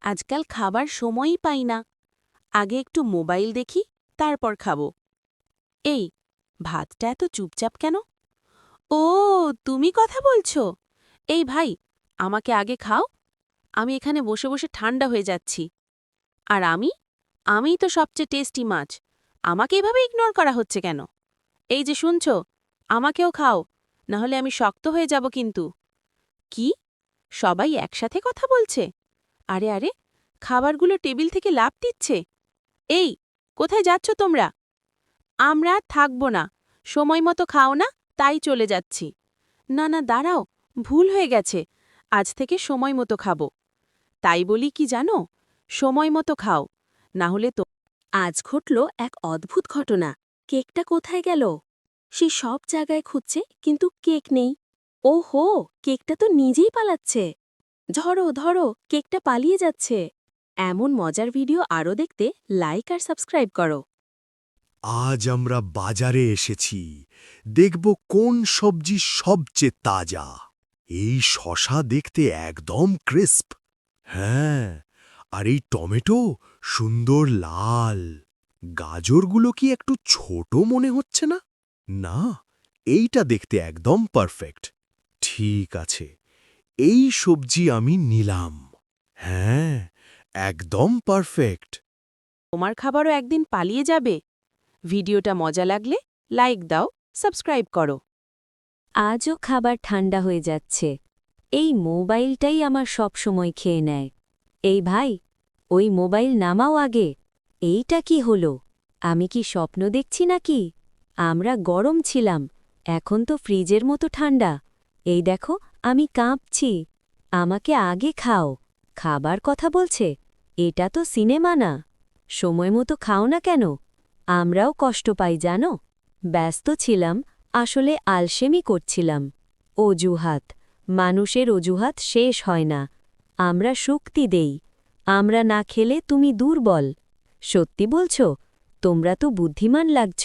আজকাল খাবার সময়ই পাই না। আগে একটু মোবাইল দেখি, তারপর খাবো। এই, ভাতটা এত চুপচাপ কেন? ও, তুমি কথা বলছো? এই ভাই, আমাকে আগে খাও। আমি এখানে বসে বসে ঠান্ডা হয়ে যাচ্ছি। আর আমিই তো সবচেয়ে টেস্টি মাছ। আমাকে এভাবে ইগনোর করা হচ্ছে কেন? এই যে শুনছ, আমাকেও খাও, নাহলে আমি শক্ত হয়ে যাব কিন্তু। কি? সবাই একসাথে কথা বলছে? আরে আরে, খাবারগুলো টেবিল থেকে লাফ দিচ্ছে। এই, কোথায় যাচ্ছ তোমরা? আমরা আর থাকব না। সময় মতো খাও না, তাই চলে যাচ্ছি। না না, দাঁড়াও, ভুল হয়ে গেছে। আজ থেকে সময় মতো খাবো। তাই বলি কি জানো, সময় মতো খাও, না হলে তো। আজ ঘটল এক অদ্ভুত ঘটনা। কেকটা কোথায় গেল? সে সব জায়গায় খুঁজছে, কিন্তু কেক নেই। ওহো, কেকটা তো নিজেই পালাচ্ছে। ধরো ধরো, কেকটা পালিয়ে যাচ্ছে। এমন মজার ভিডিও আরও দেখতে লাইক আর সাবস্ক্রাইব করো। আজ আমরা বাজারে এসেছি, দেখব কোন সবজি সবচেয়ে তাজা। এই শশা দেখতে একদম ক্রিস্প। হ্যাঁ, আর এই টমেটো সুন্দর লাল। গাজরগুলো কি একটু ছোট মনে হচ্ছে না? না, এইটা দেখতে একদম পারফেক্ট। ঠিক আছে, এই সবজি আমি নিলাম। হ্যাঁ, একদম পারফেক্ট। তোমার খাবারও একদিন পালিয়ে যাবে। ভিডিওটা মজা লাগলে লাইক দাও, সাবস্ক্রাইব করো। আজও খাবার ঠান্ডা হয়ে যাচ্ছে। এই মোবাইলটাই আমার সব সময় খেয়ে নেয়। এই ভাই, ওই মোবাইল নামাও আগে। এইটা কি হলো? আমি কি স্বপ্ন দেখছি নাকি? আমরা গরম ছিলাম, এখন তো ফ্রিজের মতো ঠান্ডা। এই দেখো, আমি কাঁপছি। আমাকে আগে খাও। খাবার কথা বলছে? এটা তো সিনেমা না। সময় মতো খাও না কেন? আমরাও কষ্ট পাই জানো। ব্যস্ত ছিলাম, আসলে আলসেমি করছিলাম। অজুহাত, মানুষের অজুহাত শেষ হয় না। আমরা শক্তি দেই। আমরা না খেলে তুমি দুর্বল। সত্যি বলছ? তোমরা তো বুদ্ধিমান লাগছ।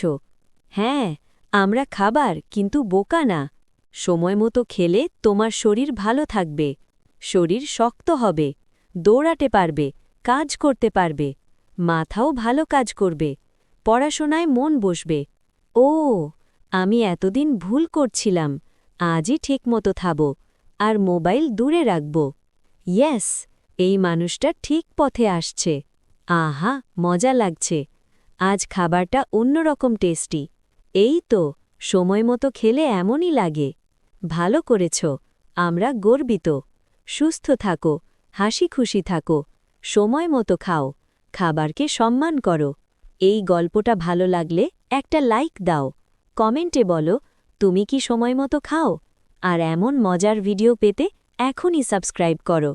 হ্যাঁ, আমরা খাবার কিন্তু বোকা না। সময় মতো খেলে তোমার শরীর ভালো থাকবে। শরীর শক্ত হবে, দৌড়াতে পারবে, কাজ করতে পারবে। মাথাও ভালো কাজ করবে, পড়াশোনায় মন বসবে। ও, আমি এতদিন ভুল করছিলাম। আজই ঠিকমতো খাবো, আর মোবাইল দূরে রাখব। ইয়েস, এই মানুষটা ঠিক পথে আসছে। আহা, মজা লাগছে। আজ খাবারটা অন্যরকম টেস্টি। এই তো, সময় মতো খেলে এমনই লাগে। ভালো করেছ, আমরা গর্বিত। সুস্থ থাকো, হাসি খুশি থাকো, সময় মতো খাও, খাবারকে সম্মান করো। এই গল্পটা ভালো লাগলে একটা লাইক দাও, কমেন্টে বলো তুমি কি সময় মতো খাও। আর এমন মজার ভিডিও পেতে এখনই সাবস্ক্রাইব করো।